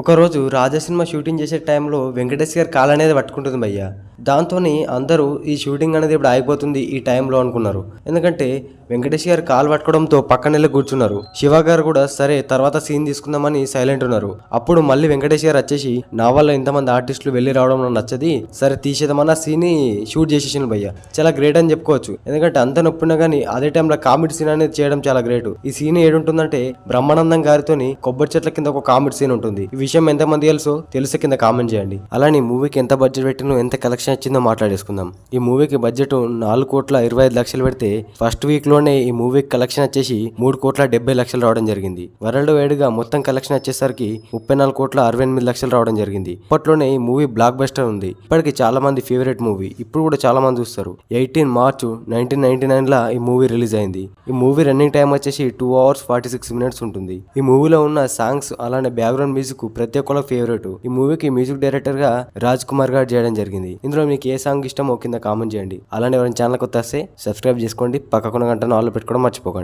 ఒకరోజు రాజా cinema shooting చేసే టైంలో వెంకటేష్ గారి కాలు అనేది పట్టుకుంటుంది భయ్య. దాంతోని అందరూ ఈ షూటింగ్ అనేది ఇప్పుడు ఆగిపోతుంది ఈ టైంలో అనుకున్నారు. ఎందుకంటే వెంకటేష్ గారు కాలు పట్టుకోవడంతో పక్కనెళ్ళి కూర్చున్నారు. శివ గారు కూడా సరే తర్వాత సీన్ తీసుకుందామని సైలెంట్ ఉన్నారు. అప్పుడు మళ్ళీ వెంకటేష్ గారు వచ్చేసి నా వల్ల ఇంతమంది ఆర్టిస్టులు వెళ్ళి రావడం నాకు నచ్చది, సరే తీసేదామన్న సీన్ ని షూట్ చేసేసిన భయ్య. చాలా గ్రేట్ అని చెప్పుకోవచ్చు. ఎందుకంటే అంత నొప్పినా కానీ అదే టైంలో కామెడీ సీన్ అనేది చేయడం చాలా గ్రేట్. ఈ సీన్ ఏడుంటుందంటే బ్రహ్మానందం గారితోని కొబ్బరి చెట్ల కింద ఒక కామెడీ సీన్ ఉంటుంది. ఈ విషయం ఎంతమంది తెలుసో తెలిసే కింద కామెంట్ చేయండి. అలానే మూవీకి ఎంత బడ్జెట్ పెట్టినో ఎంత కలెక్షన్ వచ్చిందో మాట్లాడేసుకుందాం. ఈ మూవీకి బడ్జెట్ 4,25,00,000 పెడితే ఫస్ట్ వీక్ లోనే ఈ మూవీకి కలెక్షన్ వచ్చేసి 3,70,00,000 రావడం జరిగింది. వరల్డ్ వైడ్ గా మొత్తం కలెక్షన్ వచ్చేసరికి 34,68,00,000 రావడం జరిగింది. ఇప్పట్లోనే ఈ మూవీ బ్లాక్ బస్టర్ ఉంది. ఇప్పటికి చాలా మంది ఫేవరెట్ మూవీ. ఇప్పుడు కూడా చాలా మంది చూస్తారు. 18 మార్చ్ 1999 లా ఈ మూవీ రిలీజ్ అయింది. ఈ మూవీ రన్నింగ్ టైం వచ్చేసి 2 hours 46 minutes ఉంటుంది. ఈ మూవీలో ఉన్న సాంగ్స్ అలానే బ్యాక్గ్రౌండ్ మ్యూజిక్ ప్రతి ఒక్కళ్ళ ఫేవరెట్. ఈ మూవీకి మ్యూజిక్ డైరెక్టర్ గా రాజ్ కుమార్ గారు చేయడం జరిగింది. ఇందులో మీకు ఏ సాంగ్ ఇష్టమో కింద కామెంట్ చేయండి. అలానే ఎవరైనా ఛానల్ కొత్త వస్తే సబ్స్క్రైబ్ చేసుకోండి. పక్కకున్న గంటను ఆన్లో పెట్టుకోవడం మర్చిపోకండి.